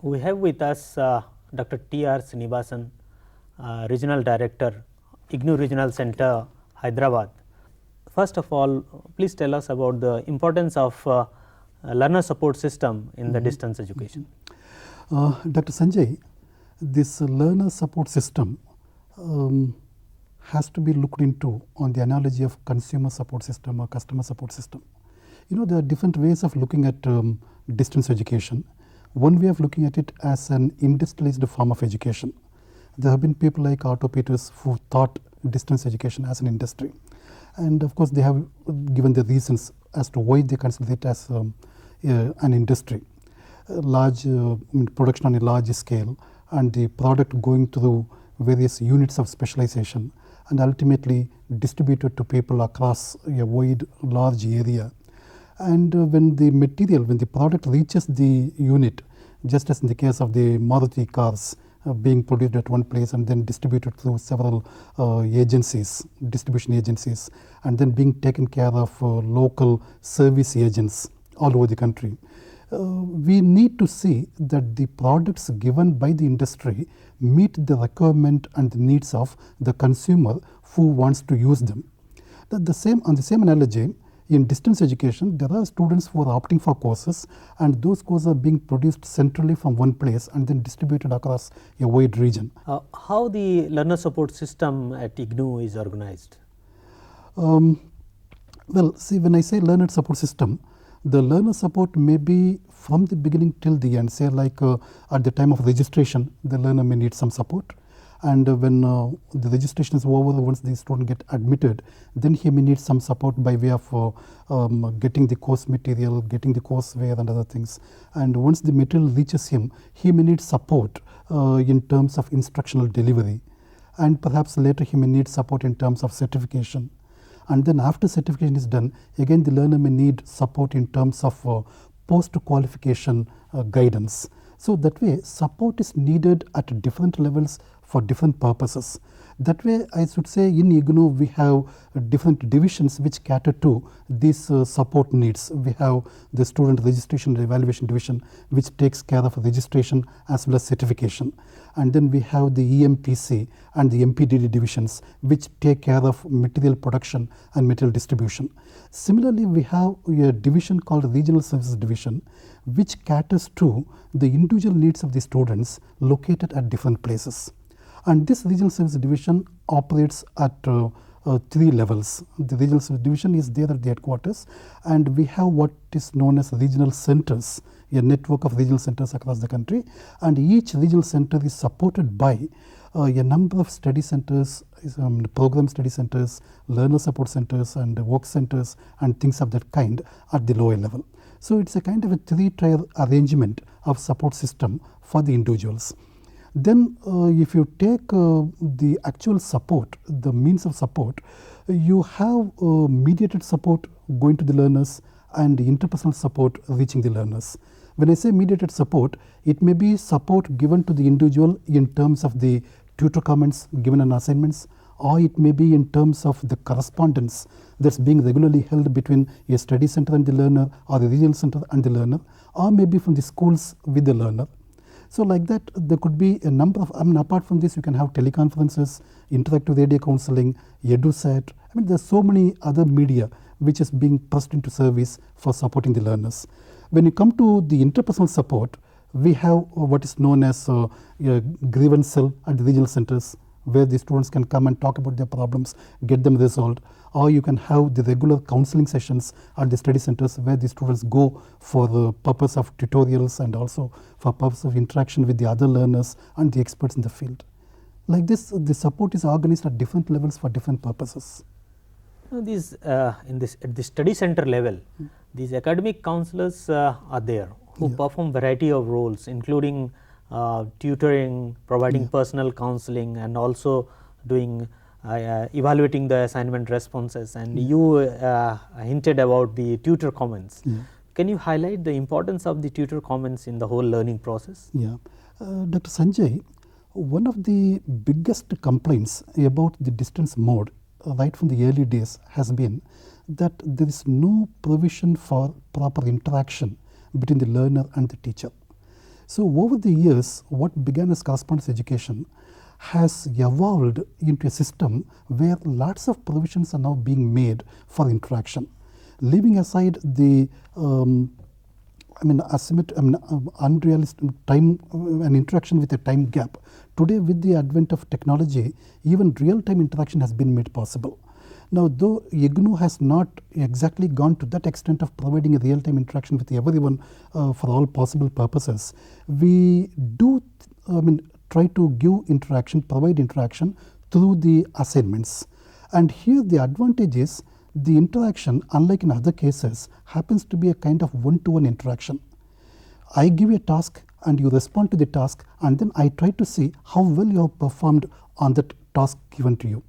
We have with us Dr. T.R. Srinivasan, Regional Director, IGNOU Regional Center, Hyderabad. First of all, please tell us about the importance of learner support system in the distance education. Dr. Sanjay, this learner support system has to be looked into on the analogy of consumer support system or customer support system. You know, there are different ways of looking at distance education. One way of looking at it as an industrialized form of education. There have been people like Otto Peters who thought distance education as an industry. And of course, they have given the reasons as to why they consider it as an industry. Large production on a large scale, and the product going through various units of specialization and ultimately distributed to people across a wide, large area. And when the product reaches the unit, just as in the case of the Maruti cars being produced at one place and then distributed through several agencies, distribution agencies, and then being taken care of local service agents all over the country. We need to see that the products given by the industry meet the requirement and the needs of the consumer who wants to use them. On the same analogy, in distance education, there are students who are opting for courses, and those courses are being produced centrally from one place and then distributed across a wide region. How the learner support system at IGNOU is organized? Well, see, when I say learner support system, the learner support may be from the beginning till the end. Say like at the time of registration, the learner may need some support. And when the registration is over, once the student get admitted, then he may need some support by way of getting the course material, getting the courseware and other things. And once the material reaches him, he may need support in terms of instructional delivery. And perhaps later he may need support in terms of certification. And then after certification is done, again the learner may need support in terms of post-qualification guidance. So that way support is needed at different levels for different purposes. That way I should say in IGNOU we have different divisions which cater to these support needs. We have the student registration and evaluation division which takes care of registration as well as certification. And then we have the EMPC and the MPDD divisions which take care of material production and material distribution. Similarly, we have a division called Regional Services Division which caters to the individual needs of the students located at different places. And this Regional Service Division operates at 3 levels. The Regional Service Division is there at the headquarters, and we have what is known as regional centers, a network of regional centers across the country, and each regional center is supported by a number of study centers, program study centers, learner support centers and work centers and things of that kind at the lower level. So it's a kind of a 3-tier arrangement of support system for the individuals. Then if you take the actual support, the means of support, you have mediated support going to the learners and interpersonal support reaching the learners. When I say mediated support, it may be support given to the individual in terms of the tutor comments given on assignments, or it may be in terms of the correspondence that's being regularly held between a study center and the learner, or the regional center and the learner, or maybe from the schools with the learner. So like that, there could be a number of, apart from this, you can have teleconferences, interactive radio counseling, EduSat. There's so many other media which is being pressed into service for supporting the learners. When you come to the interpersonal support, we have what is known as a grievance cell at the regional centers, where the students can come and talk about their problems, get them resolved. Or you can have the regular counseling sessions at the study centers where the students go for the purpose of tutorials and also for purpose of interaction with the other learners and the experts in the field. Like this, the support is organized at different levels for different purposes. Now, at the study center level, these academic counselors are there who perform variety of roles, including tutoring, providing personal counseling, and also doing evaluating the assignment responses. And you hinted about the tutor comments. Can you highlight the importance of the tutor comments in the whole learning process? Dr. Sanjay, one of the biggest complaints about the distance mode right from the early days has been that there is no provision for proper interaction between the learner and the teacher. So over the years, what began as correspondence education has evolved into a system where lots of provisions are now being made for interaction. Leaving aside the unrealistic time and interaction with a time gap. Today, with the advent of technology, even real-time interaction has been made possible. Now, though IGNOU has not exactly gone to that extent of providing a real-time interaction with everyone for all possible purposes, we do try to give interaction, provide interaction through the assignments. And here the advantage is the interaction, unlike in other cases, happens to be a kind of one-to-one interaction. I give you a task and you respond to the task, and then I try to see how well you have performed on that task given to you.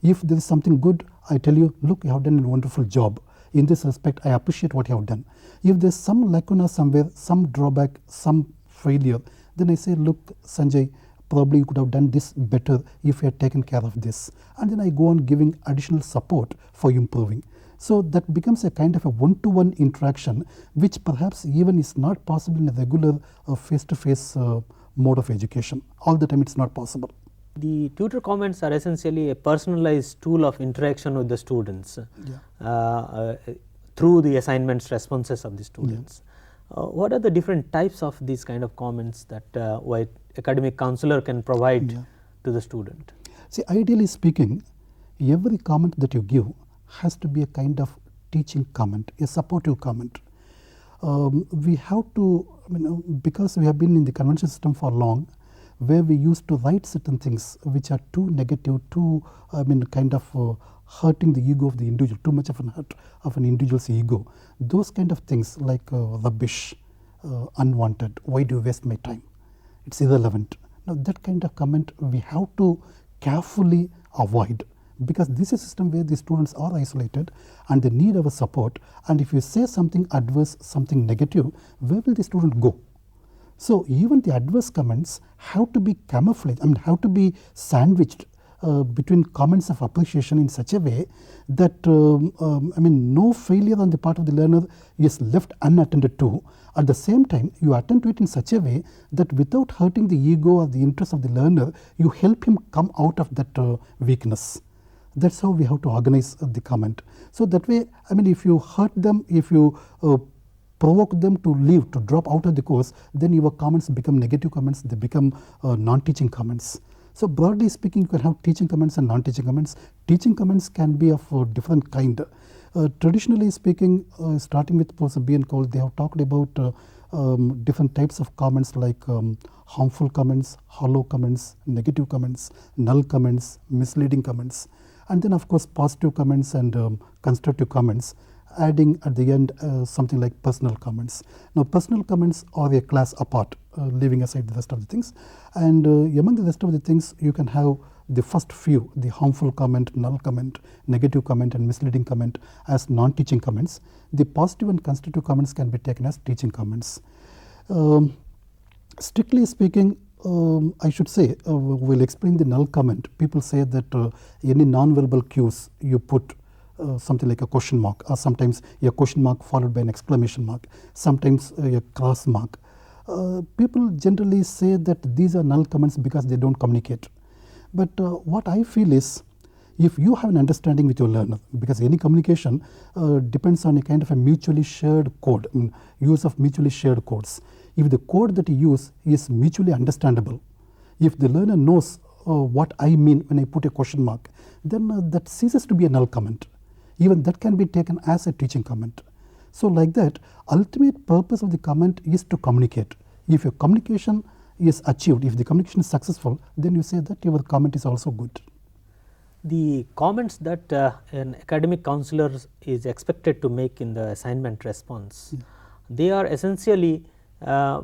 If there is something good, I tell you, look, you have done a wonderful job. In this respect, I appreciate what you have done. If there is some lacuna somewhere, some drawback, some failure, then I say, look, Sanjay, probably you could have done this better if you had taken care of this. And then I go on giving additional support for improving. So that becomes a kind of a one-to-one interaction, which perhaps even is not possible in a regular face-to-face mode of education. All the time it's not possible. The tutor comments are essentially a personalized tool of interaction with the students through the assignments responses of the students. What are the different types of these kind of comments that what academic counselor can provide to the student? See, ideally speaking, every comment that you give has to be a kind of teaching comment, a supportive comment. We have to, because we have been in the convention system for long, where we used to write certain things which are too negative, too, kind of hurting the ego of the individual, too much of an hurt of an individual's ego. Those kind of things like rubbish, unwanted, why do you waste my time? It's irrelevant. Now that kind of comment we have to carefully avoid, because this is a system where the students are isolated and they need our support. And if you say something adverse, something negative, where will the student go? So even the adverse comments have to be camouflaged, have to be sandwiched between comments of appreciation in such a way that no failure on the part of the learner is left unattended to. At the same time, you attend to it in such a way that without hurting the ego or the interest of the learner, you help him come out of that weakness. That's how we have to organize the comment. So that way, if you hurt them, if you provoke them to leave, to drop out of the course, then your comments become negative comments, they become non-teaching comments. So broadly speaking, you can have teaching comments and non-teaching comments. Teaching comments can be of a different kind. Traditionally speaking, starting with Professor B and Cole, they have talked about different types of comments like harmful comments, hollow comments, negative comments, null comments, misleading comments, and then of course positive comments and constructive comments, adding at the end something like personal comments. Now personal comments are a class apart, leaving aside the rest of the things, and among the rest of the things you can have the first few, the harmful comment, null comment, negative comment and misleading comment as non-teaching comments. The positive and constructive comments can be taken as teaching comments. Strictly speaking, I should say, we'll explain the null comment. People say that any non-verbal cues you put something like a question mark, or sometimes a question mark followed by an exclamation mark, sometimes a cross mark. People generally say that these are null comments because they don't communicate. But what I feel is, if you have an understanding with your learner, because any communication depends on a kind of a mutually shared code, use of mutually shared codes. If the code that you use is mutually understandable, if the learner knows what I mean when I put a question mark, then that ceases to be a null comment. Even that can be taken as a teaching comment. So like that, ultimate purpose of the comment is to communicate. If your communication is achieved, if the communication is successful, then you say that your comment is also good. The comments that an academic counselor is expected to make in the assignment response, they are essentially the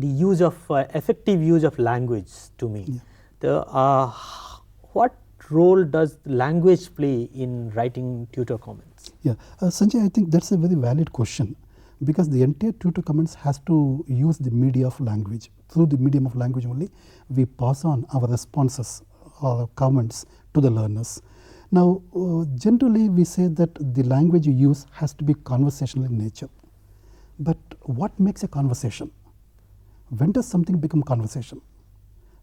use of effective use of language to me. What role does language play in writing tutor comments? Sanjay, I think that's a very valid question, because the entire tutor comments has to use the media of language. Through the medium of language only, we pass on our responses or comments to the learners. Now, generally we say that the language you use has to be conversational in nature. But what makes a conversation? when does something become conversation?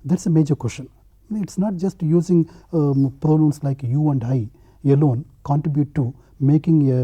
That's a major question. It's not just using pronouns like you and I alone contribute to making a